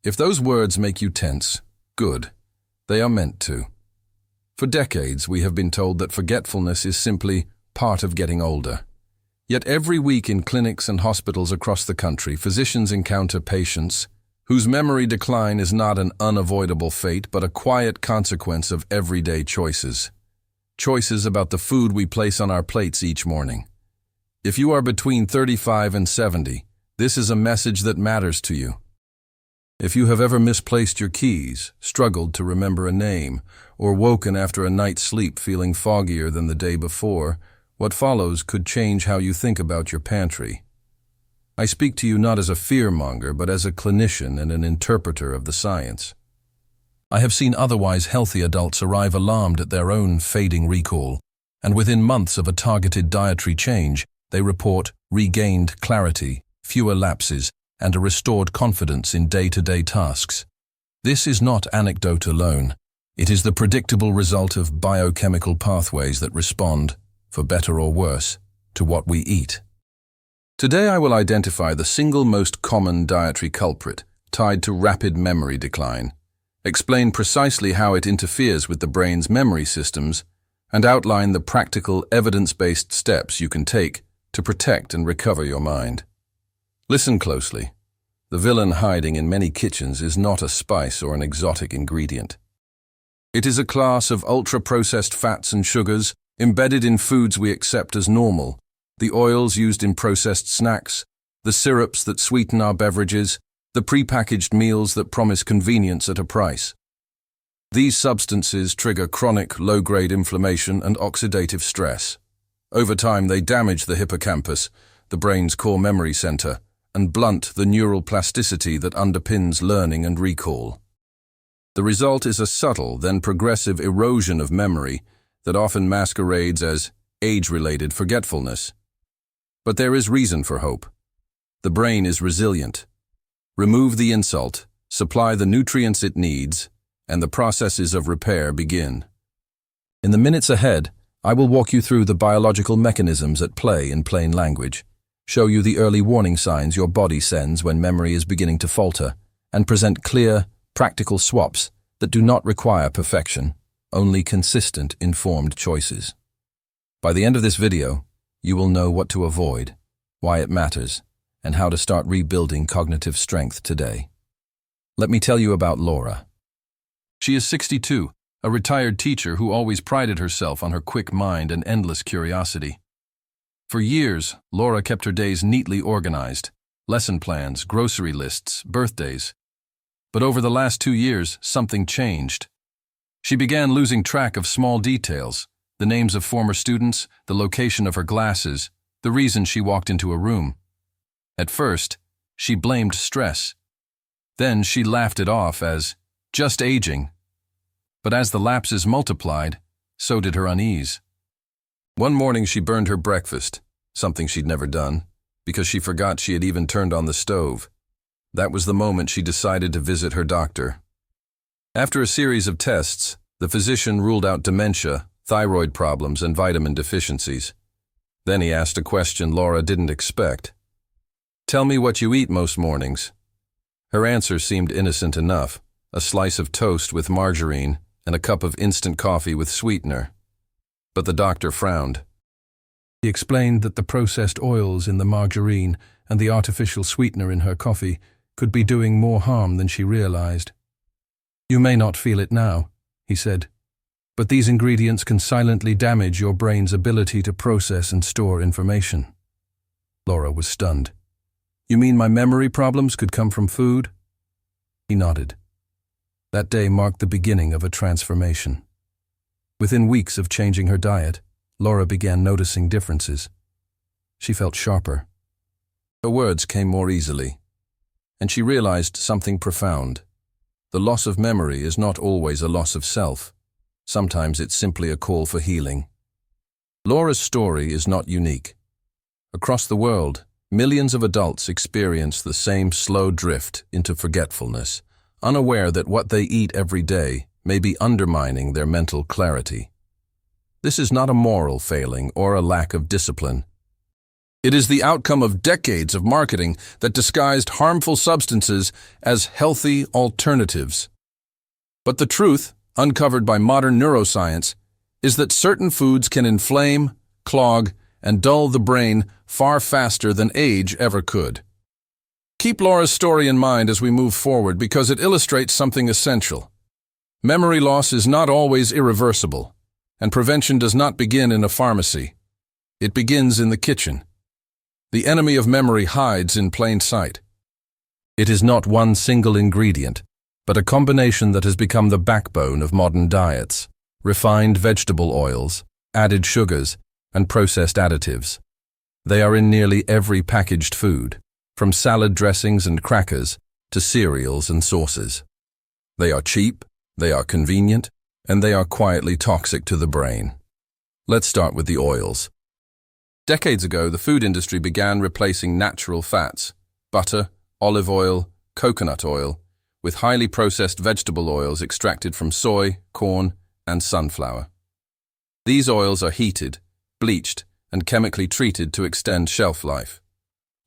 If those words make you tense, good. They are meant to. For decades, we have been told that forgetfulness is simply part of getting older. Yet every week in clinics and hospitals across the country, physicians encounter patients whose memory decline is not an unavoidable fate, but a quiet consequence of everyday choices. Choices about the food we place on our plates each morning. If you are between 35 and 70, this is a message that matters to you. If you have ever misplaced your keys, struggled to remember a name, or woken after a night's sleep feeling foggier than the day before, what follows could change how you think about your pantry. I speak to you not as a fearmonger, but as a clinician and an interpreter of the science. I have seen otherwise healthy adults arrive alarmed at their own fading recall, and within months of a targeted dietary change, they report regained clarity, fewer lapses, and a restored confidence in day-to-day tasks. This is not anecdote alone. It is the predictable result of biochemical pathways that respond, for better or worse, to what we eat. Today I will identify the single most common dietary culprit tied to rapid memory decline, explain precisely how it interferes with the brain's memory systems, and outline the practical, evidence-based steps you can take to protect and recover your mind. Listen closely. The villain hiding in many kitchens is not a spice or an exotic ingredient. It is a class of ultra-processed fats and sugars embedded in foods we accept as normal, the oils used in processed snacks, the syrups that sweeten our beverages, the prepackaged meals that promise convenience at a price. These substances trigger chronic, low-grade inflammation and oxidative stress. Over time, they damage the hippocampus, the brain's core memory center, and blunt the neural plasticity that underpins learning and recall. The result is a subtle, then progressive erosion of memory that often masquerades as age-related forgetfulness. But there is reason for hope. The brain is resilient. Remove the insult, supply the nutrients it needs, and the processes of repair begin. In the minutes ahead, I will walk you through the biological mechanisms at play in plain language, show you the early warning signs your body sends when memory is beginning to falter, and present clear, practical swaps that do not require perfection, only consistent, informed choices. By the end of this video, you will know what to avoid, why it matters, and how to start rebuilding cognitive strength today. Let me tell you about Laura. She is 62, a retired teacher who always prided herself on her quick mind and endless curiosity. For years, Laura kept her days neatly organized, lesson plans, grocery lists, birthdays. But over the last 2 years, something changed. She began losing track of small details, the names of former students, the location of her glasses, the reason she walked into a room. At first, she blamed stress. Then she laughed it off as just aging. But as the lapses multiplied, so did her unease. One morning she burned her breakfast, something she'd never done, because she forgot she had even turned on the stove. That was the moment she decided to visit her doctor. After a series of tests, the physician ruled out dementia, thyroid problems, and vitamin deficiencies. Then he asked a question Laura didn't expect. "Tell me what you eat most mornings." Her answer seemed innocent enough, a slice of toast with margarine and a cup of instant coffee with sweetener. But the doctor frowned. He explained that the processed oils in the margarine and the artificial sweetener in her coffee could be doing more harm than she realized. "You may not feel it now," he said, "but these ingredients can silently damage your brain's ability to process and store information." Laura was stunned. "You mean my memory problems could come from food?" He nodded. That day marked the beginning of a transformation. Within weeks of changing her diet, Laura began noticing differences. She felt sharper. Her words came more easily. And she realized something profound. The loss of memory is not always a loss of self. Sometimes it's simply a call for healing. Laura's story is not unique. Across the world, millions of adults experience the same slow drift into forgetfulness, unaware that what they eat every day may be undermining their mental clarity. This is not a moral failing or a lack of discipline. It is the outcome of decades of marketing that disguised harmful substances as healthy alternatives. But the truth, uncovered by modern neuroscience, is that certain foods can inflame, clog, and dull the brain far faster than age ever could. Keep Laura's story in mind as we move forward because it illustrates something essential. Memory loss is not always irreversible, and prevention does not begin in a pharmacy. It begins in the kitchen. The enemy of memory hides in plain sight. It is not one single ingredient, but a combination that has become the backbone of modern diets: refined vegetable oils, added sugars, and processed additives. They are in nearly every packaged food, from salad dressings and crackers to cereals and sauces. They are cheap, they are convenient, and they are quietly toxic to the brain. Let's start with the oils. Decades ago, the food industry began replacing natural fats, butter, olive oil, coconut oil, with highly processed vegetable oils extracted from soy, corn, and sunflower. These oils are heated, bleached, and chemically treated to extend shelf life.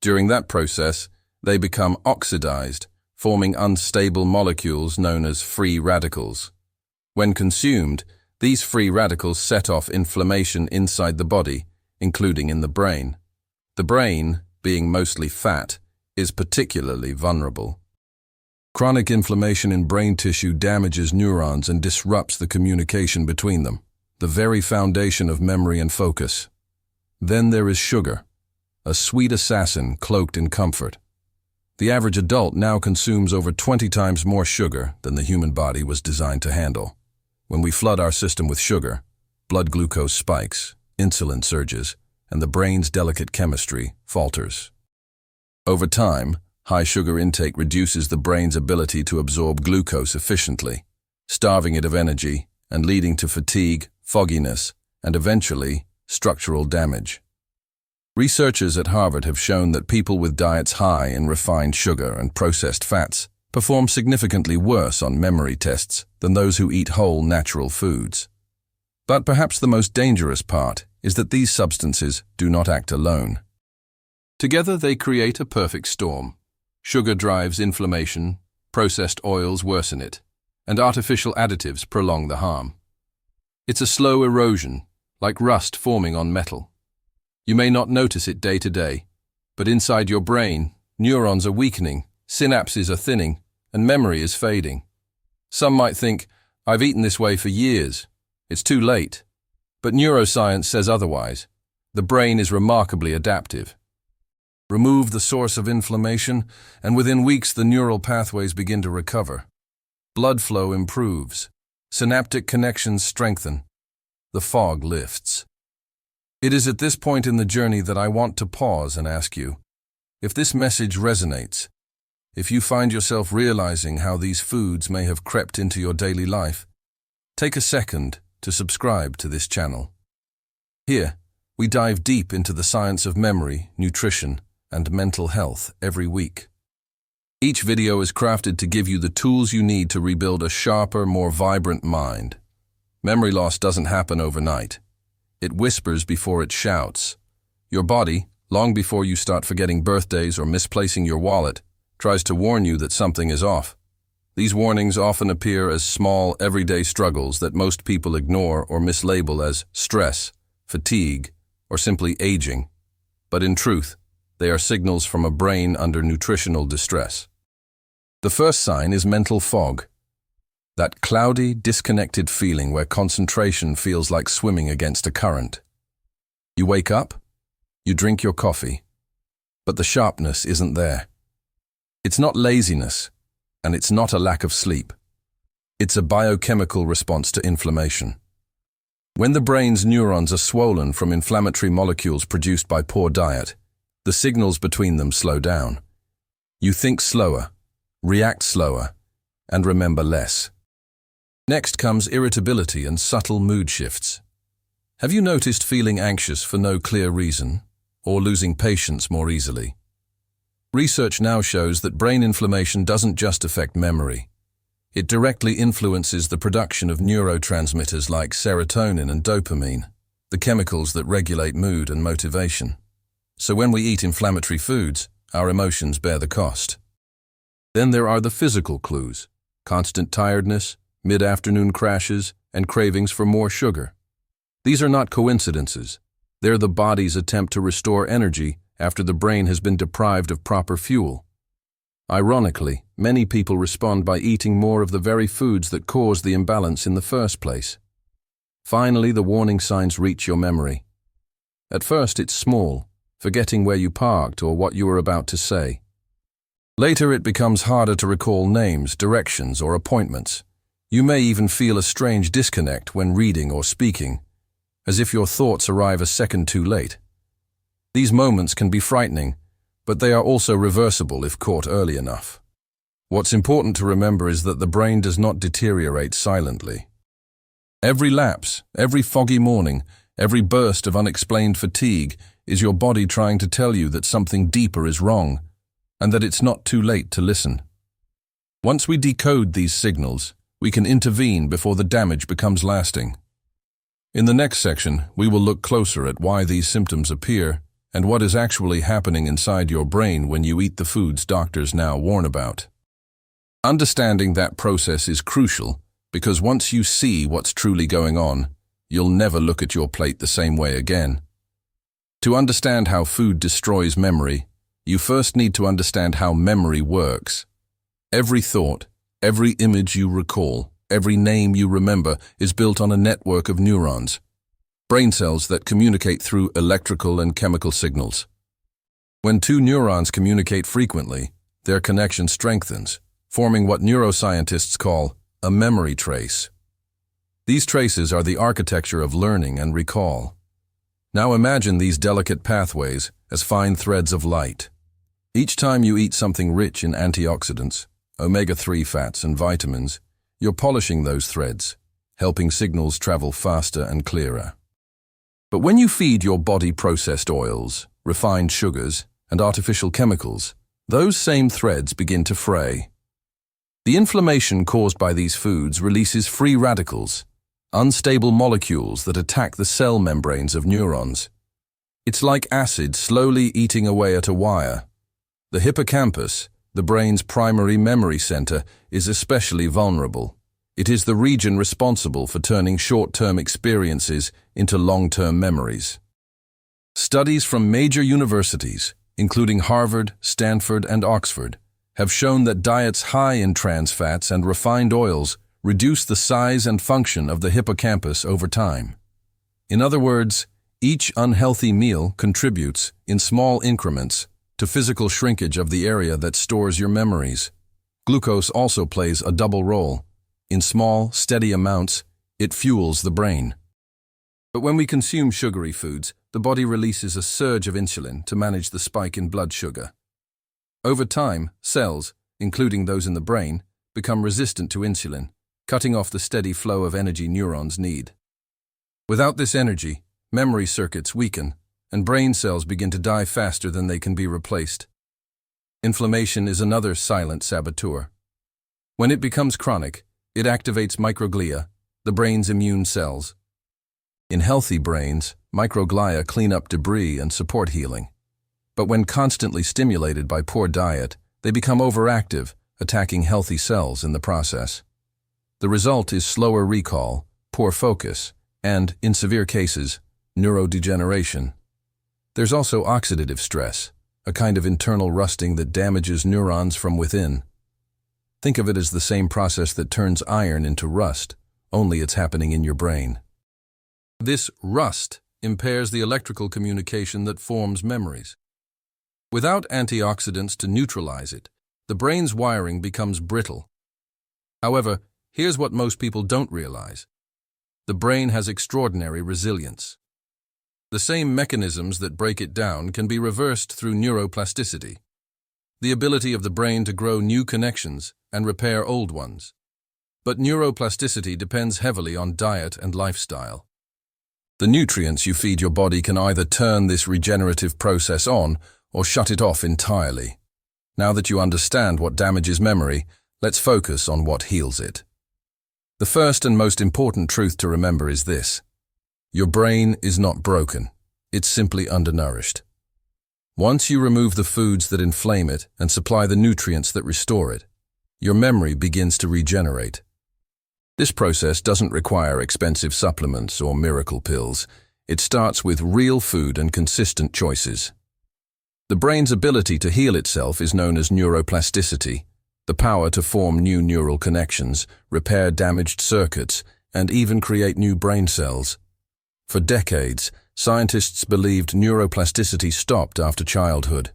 During that process, they become oxidized, forming unstable molecules known as free radicals. When consumed, these free radicals set off inflammation inside the body, including in the brain. The brain, being mostly fat, is particularly vulnerable. Chronic inflammation in brain tissue damages neurons and disrupts the communication between them, the very foundation of memory and focus. Then there is sugar, a sweet assassin cloaked in comfort. The average adult now consumes over 20 times more sugar than the human body was designed to handle. When we flood our system with sugar, blood glucose spikes, insulin surges, and the brain's delicate chemistry falters. Over time, high sugar intake reduces the brain's ability to absorb glucose efficiently, starving it of energy and leading to fatigue, fogginess, and eventually, structural damage. Researchers at Harvard have shown that people with diets high in refined sugar and processed fats perform significantly worse on memory tests than those who eat whole, natural foods. But perhaps the most dangerous part is that these substances do not act alone. Together they create a perfect storm. Sugar drives inflammation, processed oils worsen it, and artificial additives prolong the harm. It's a slow erosion, like rust forming on metal. You may not notice it day to day, but inside your brain, neurons are weakening, synapses are thinning, and memory is fading. Some might think, I've eaten this way for years. It's too late. But neuroscience says otherwise. The brain is remarkably adaptive. Remove the source of inflammation, and within weeks the neural pathways begin to recover. Blood flow improves. Synaptic connections strengthen. The fog lifts. It is at this point in the journey that I want to pause and ask you, if this message resonates, if you find yourself realizing how these foods may have crept into your daily life, take a second to subscribe to this channel. Here, we dive deep into the science of memory, nutrition, and mental health every week. Each video is crafted to give you the tools you need to rebuild a sharper, more vibrant mind. Memory loss doesn't happen overnight. It whispers before it shouts. Your body, long before you start forgetting birthdays or misplacing your wallet, tries to warn you that something is off. These warnings often appear as small, everyday struggles that most people ignore or mislabel as stress, fatigue, or simply aging. But in truth, they are signals from a brain under nutritional distress. The first sign is mental fog. That cloudy, disconnected feeling where concentration feels like swimming against a current. You wake up, you drink your coffee, but the sharpness isn't there. It's not laziness, and it's not a lack of sleep. It's a biochemical response to inflammation. When the brain's neurons are swollen from inflammatory molecules produced by poor diet, the signals between them slow down. You think slower, react slower, and remember less. Next comes irritability and subtle mood shifts. Have you noticed feeling anxious for no clear reason, or losing patience more easily? Research now shows that brain inflammation doesn't just affect memory. It directly influences the production of neurotransmitters like serotonin and dopamine, the chemicals that regulate mood and motivation. So when we eat inflammatory foods, our emotions bear the cost. Then there are the physical clues: constant tiredness, mid-afternoon crashes, and cravings for more sugar. These are not coincidences. They're the body's attempt to restore energy after the brain has been deprived of proper fuel. Ironically, many people respond by eating more of the very foods that cause the imbalance in the first place. Finally, the warning signs reach your memory. At first, it's small, forgetting where you parked or what you were about to say. Later, it becomes harder to recall names, directions, or appointments. You may even feel a strange disconnect when reading or speaking, as if your thoughts arrive a second too late. These moments can be frightening, but they are also reversible if caught early enough. What's important to remember is that the brain does not deteriorate silently. Every lapse, every foggy morning, every burst of unexplained fatigue is your body trying to tell you that something deeper is wrong, and that it's not too late to listen. Once we decode these signals, we can intervene before the damage becomes lasting. In the next section, we will look closer at why these symptoms appear and what is actually happening inside your brain when you eat the foods doctors now warn about. Understanding that process is crucial because once you see what's truly going on, you'll never look at your plate the same way again. To understand how food destroys memory, you first need to understand how memory works. Every thought, every image you recall, every name you remember is built on a network of neurons, brain cells that communicate through electrical and chemical signals. When two neurons communicate frequently, their connection strengthens, forming what neuroscientists call a memory trace. These traces are the architecture of learning and recall. Now imagine these delicate pathways as fine threads of light. Each time you eat something rich in antioxidants, omega-3 fats and vitamins, you're polishing those threads, helping signals travel faster and clearer. But when you feed your body processed oils, refined sugars, and artificial chemicals, those same threads begin to fray. The inflammation caused by these foods releases free radicals, unstable molecules that attack the cell membranes of neurons. It's like acid slowly eating away at a wire. The hippocampus, the brain's primary memory center, is especially vulnerable. It is the region responsible for turning short-term experiences into long-term memories. Studies from major universities, including Harvard, Stanford, and Oxford, have shown that diets high in trans fats and refined oils reduce the size and function of the hippocampus over time. In other words, each unhealthy meal contributes, in small increments, to physical shrinkage of the area that stores your memories. Glucose also plays a double role. In small, steady amounts, it fuels the brain. But when we consume sugary foods, the body releases a surge of insulin to manage the spike in blood sugar. Over time, cells, including those in the brain, become resistant to insulin, cutting off the steady flow of energy neurons need. Without this energy, memory circuits weaken, and brain cells begin to die faster than they can be replaced. Inflammation is another silent saboteur. When it becomes chronic, it activates microglia, the brain's immune cells. In healthy brains, microglia clean up debris and support healing. But when constantly stimulated by poor diet, they become overactive, attacking healthy cells in the process. The result is slower recall, poor focus, and, in severe cases, neurodegeneration. There's also oxidative stress, a kind of internal rusting that damages neurons from within. Think of it as the same process that turns iron into rust, only it's happening in your brain. This rust impairs the electrical communication that forms memories. Without antioxidants to neutralize it, the brain's wiring becomes brittle. However, here's what most people don't realize. The brain has extraordinary resilience. The same mechanisms that break it down can be reversed through neuroplasticity, the ability of the brain to grow new connections and repair old ones. But neuroplasticity depends heavily on diet and lifestyle. The nutrients you feed your body can either turn this regenerative process on or shut it off entirely. Now that you understand what damages memory, let's focus on what heals it. The first and most important truth to remember is this: your brain is not broken, it's simply undernourished. Once you remove the foods that inflame it and supply the nutrients that restore it, your memory begins to regenerate. This process doesn't require expensive supplements or miracle pills. It starts with real food and consistent choices. The brain's ability to heal itself is known as neuroplasticity, the power to form new neural connections, repair damaged circuits, and even create new brain cells. For decades, scientists believed neuroplasticity stopped after childhood.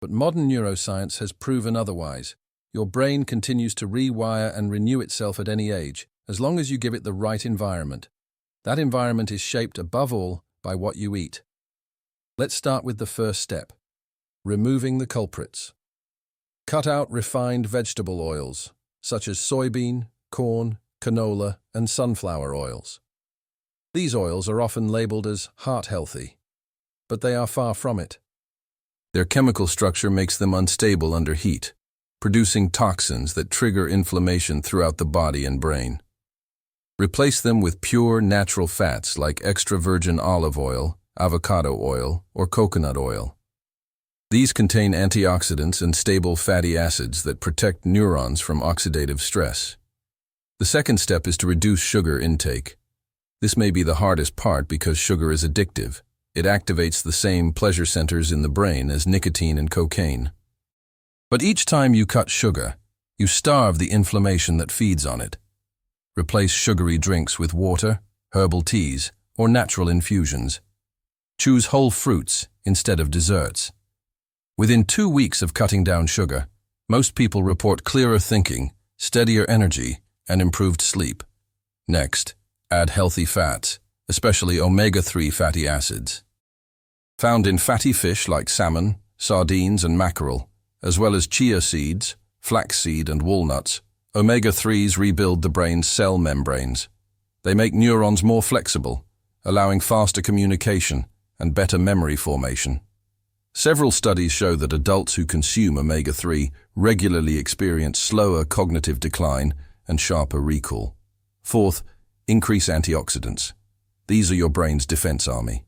But modern neuroscience has proven otherwise. Your brain continues to rewire and renew itself at any age, as long as you give it the right environment. That environment is shaped above all by what you eat. Let's start with the first step: removing the culprits. Cut out refined vegetable oils, such as soybean, corn, canola, and sunflower oils. These oils are often labeled as heart-healthy, but they are far from it. Their chemical structure makes them unstable under heat, producing toxins that trigger inflammation throughout the body and brain. Replace them with pure, natural fats like extra virgin olive oil, avocado oil, or coconut oil. These contain antioxidants and stable fatty acids that protect neurons from oxidative stress. The second step is to reduce sugar intake. This may be the hardest part because sugar is addictive. It activates the same pleasure centers in the brain as nicotine and cocaine. But each time you cut sugar, you starve the inflammation that feeds on it. Replace sugary drinks with water, herbal teas, or natural infusions. Choose whole fruits instead of desserts. Within 2 weeks of cutting down sugar, most people report clearer thinking, steadier energy, and improved sleep. Next, add healthy fats, especially omega-3 fatty acids. Found in fatty fish like salmon, sardines, and mackerel, as well as chia seeds, flaxseed, and walnuts, omega-3s rebuild the brain's cell membranes. They make neurons more flexible, allowing faster communication and better memory formation. Several studies show that adults who consume omega-3 regularly experience slower cognitive decline and sharper recall. Fourth, increase antioxidants. These are your brain's defense army.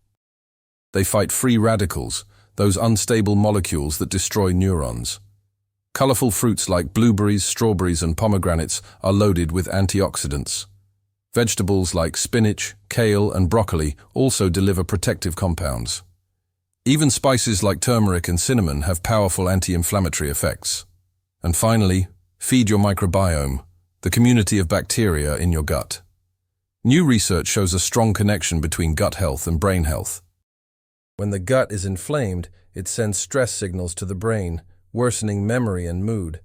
They fight free radicals, those unstable molecules that destroy neurons. Colorful fruits like blueberries, strawberries, and pomegranates are loaded with antioxidants. Vegetables like spinach, kale, and broccoli also deliver protective compounds. Even spices like turmeric and cinnamon have powerful anti-inflammatory effects. And finally, feed your microbiome, the community of bacteria in your gut. New research shows a strong connection between gut health and brain health. When the gut is inflamed, it sends stress signals to the brain, worsening memory and mood.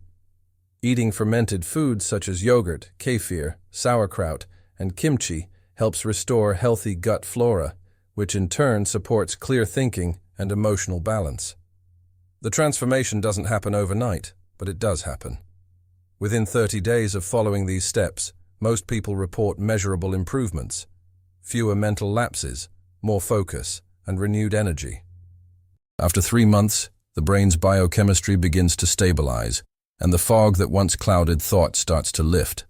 Eating fermented foods such as yogurt, kefir, sauerkraut, and kimchi helps restore healthy gut flora, which in turn supports clear thinking and emotional balance. The transformation doesn't happen overnight, but it does happen. Within 30 days of following these steps, most people report measurable improvements: fewer mental lapses, more focus, and renewed energy. After 3 months, the brain's biochemistry begins to stabilize, and the fog that once clouded thought starts to lift.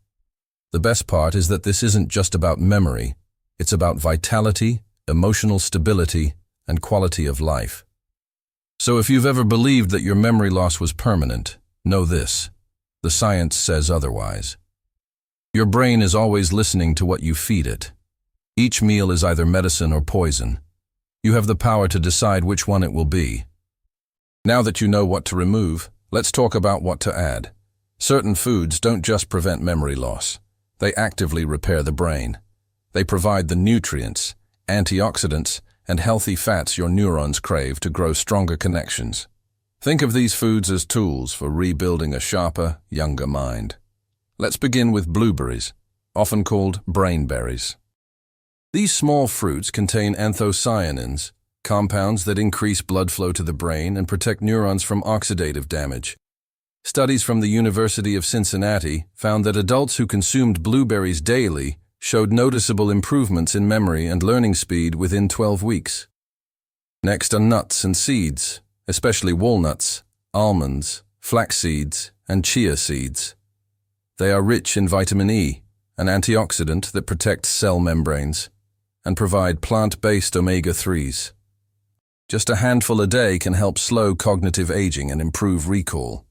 The best part is that this isn't just about memory, it's about vitality, emotional stability, and quality of life. So if you've ever believed that your memory loss was permanent, know this: the science says otherwise. Your brain is always listening to what you feed it. Each meal is either medicine or poison. You have the power to decide which one it will be. Now that you know what to remove, let's talk about what to add. Certain foods don't just prevent memory loss. They actively repair the brain. They provide the nutrients, antioxidants, and healthy fats your neurons crave to grow stronger connections. Think of these foods as tools for rebuilding a sharper, younger mind. Let's begin with blueberries, often called brain berries. These small fruits contain anthocyanins, compounds that increase blood flow to the brain and protect neurons from oxidative damage. Studies from the University of Cincinnati found that adults who consumed blueberries daily showed noticeable improvements in memory and learning speed within 12 weeks. Next are nuts and seeds, especially walnuts, almonds, flax seeds, and chia seeds. They are rich in vitamin E, an antioxidant that protects cell membranes, and provide plant-based omega-3s. Just a handful a day can help slow cognitive aging and improve recall.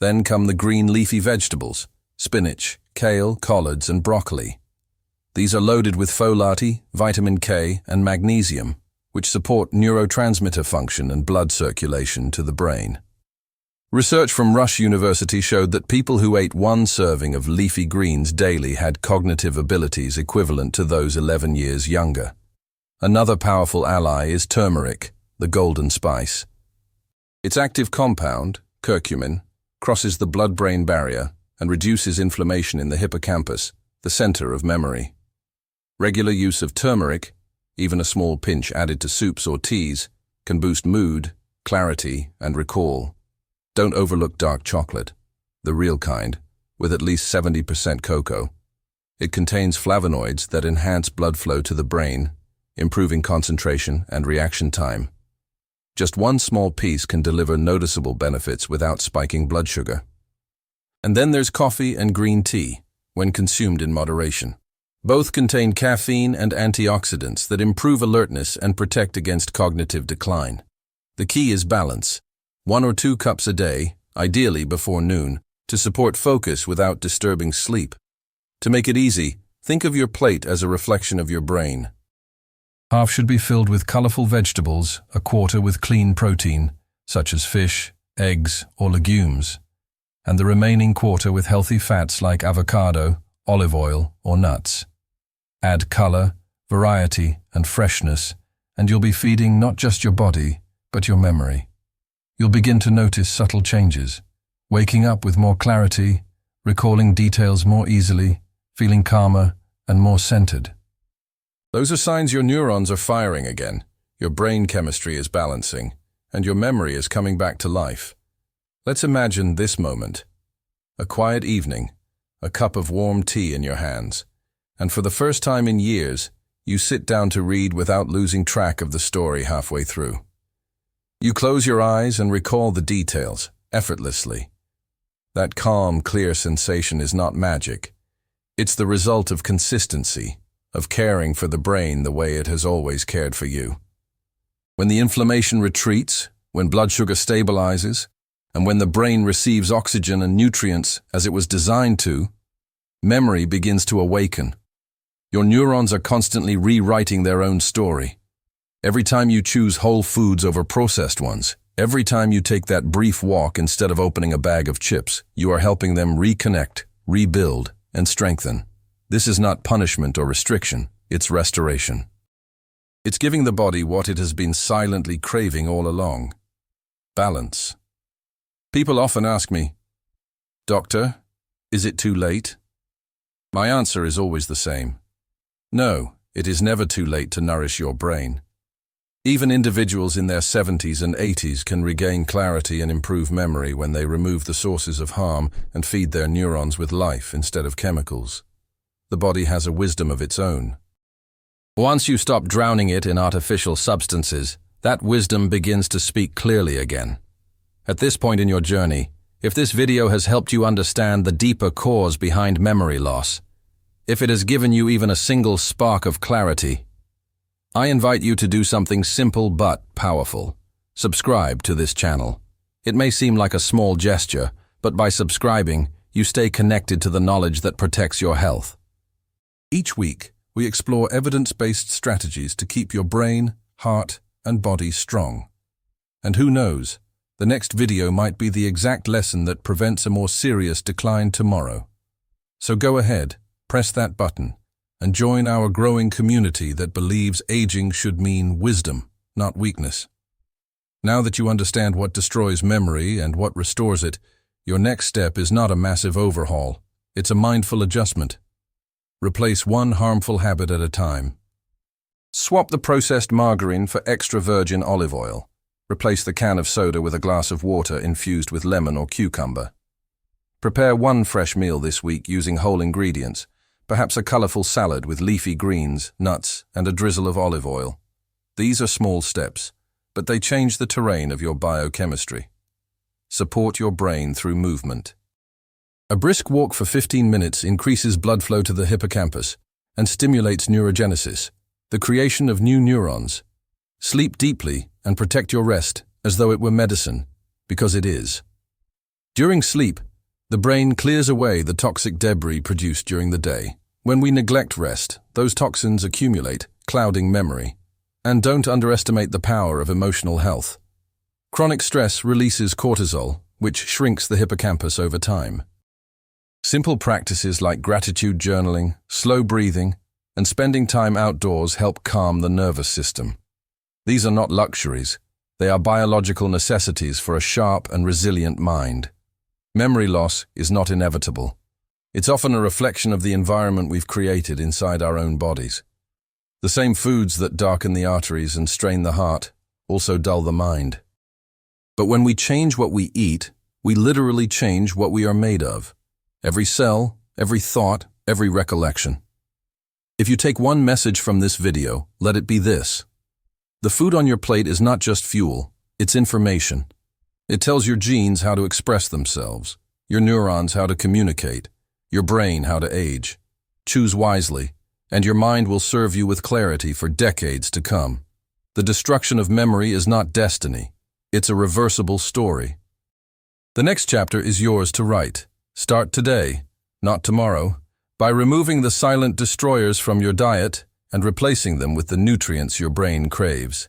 Then come the green leafy vegetables, spinach, kale, collards, and broccoli. These are loaded with folate, vitamin K, and magnesium, which support neurotransmitter function and blood circulation to the brain. Research from Rush University showed that people who ate one serving of leafy greens daily had cognitive abilities equivalent to those 11 years younger. Another powerful ally is turmeric, the golden spice. Its active compound, curcumin, crosses the blood-brain barrier and reduces inflammation in the hippocampus, the center of memory. Regular use of turmeric, even a small pinch added to soups or teas, can boost mood, clarity, and recall. Don't overlook dark chocolate, the real kind, with at least 70% cocoa. It contains flavonoids that enhance blood flow to the brain, improving concentration and reaction time. Just one small piece can deliver noticeable benefits without spiking blood sugar. And then there's coffee and green tea, when consumed in moderation. Both contain caffeine and antioxidants that improve alertness and protect against cognitive decline. The key is balance. 1 or 2 cups a day, ideally before noon, to support focus without disturbing sleep. To make it easy, think of your plate as a reflection of your brain. Half should be filled with colorful vegetables, a quarter with clean protein, such as fish, eggs, or legumes, and the remaining quarter with healthy fats like avocado, olive oil, or nuts. Add color, variety, and freshness, and you'll be feeding not just your body, but your memory. You'll begin to notice subtle changes, waking up with more clarity, recalling details more easily, feeling calmer and more centered. Those are signs your neurons are firing again, your brain chemistry is balancing, and your memory is coming back to life. Let's imagine this moment. A quiet evening, a cup of warm tea in your hands, and for the first time in years, you sit down to read without losing track of the story halfway through. You close your eyes and recall the details, effortlessly. That calm, clear sensation is not magic. It's the result of consistency, of caring for the brain the way it has always cared for you. When the inflammation retreats, when blood sugar stabilizes, and when the brain receives oxygen and nutrients as it was designed to, memory begins to awaken. Your neurons are constantly rewriting their own story. Every time you choose whole foods over processed ones, every time you take that brief walk instead of opening a bag of chips, you are helping them reconnect, rebuild, and strengthen. This is not punishment or restriction, it's restoration. It's giving the body what it has been silently craving all along: balance. People often ask me, "Doctor, is it too late?" My answer is always the same. No, it is never too late to nourish your brain. Even individuals in their 70s and 80s can regain clarity and improve memory when they remove the sources of harm and feed their neurons with life instead of chemicals. The body has a wisdom of its own. Once you stop drowning it in artificial substances, that wisdom begins to speak clearly again. At this point in your journey, if this video has helped you understand the deeper cause behind memory loss, if it has given you even a single spark of clarity, I invite you to do something simple but powerful. Subscribe to this channel. It may seem like a small gesture, but by subscribing, you stay connected to the knowledge that protects your health. Each week, we explore evidence-based strategies to keep your brain, heart, and body strong. And who knows, the next video might be the exact lesson that prevents a more serious decline tomorrow. So go ahead, press that button, and join our growing community that believes aging should mean wisdom, not weakness. Now that you understand what destroys memory and what restores it, your next step is not a massive overhaul. It's a mindful adjustment. Replace one harmful habit at a time. Swap the processed margarine for extra virgin olive oil. Replace the can of soda with a glass of water infused with lemon or cucumber. Prepare one fresh meal this week using whole ingredients, perhaps a colorful salad with leafy greens, nuts, and a drizzle of olive oil. These are small steps, but they change the terrain of your biochemistry. Support your brain through movement. A brisk walk for 15 minutes increases blood flow to the hippocampus and stimulates neurogenesis, the creation of new neurons. Sleep deeply and protect your rest as though it were medicine, because it is. During sleep, the brain clears away the toxic debris produced during the day. When we neglect rest, those toxins accumulate, clouding memory. And don't underestimate the power of emotional health. Chronic stress releases cortisol, which shrinks the hippocampus over time. Simple practices like gratitude journaling, slow breathing, and spending time outdoors help calm the nervous system. These are not luxuries. They are biological necessities for a sharp and resilient mind. Memory loss is not inevitable. It's often a reflection of the environment we've created inside our own bodies. The same foods that darken the arteries and strain the heart also dull the mind. But when we change what we eat, we literally change what we are made of. Every cell, every thought, every recollection. If you take one message from this video, let it be this. The food on your plate is not just fuel, it's information. It tells your genes how to express themselves, your neurons how to communicate, your brain how to age. Choose wisely, and your mind will serve you with clarity for decades to come. The destruction of memory is not destiny. It's a reversible story. The next chapter is yours to write. Start today, not tomorrow, by removing the silent destroyers from your diet and replacing them with the nutrients your brain craves.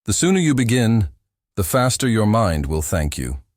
The sooner you begin, the faster your mind will thank you.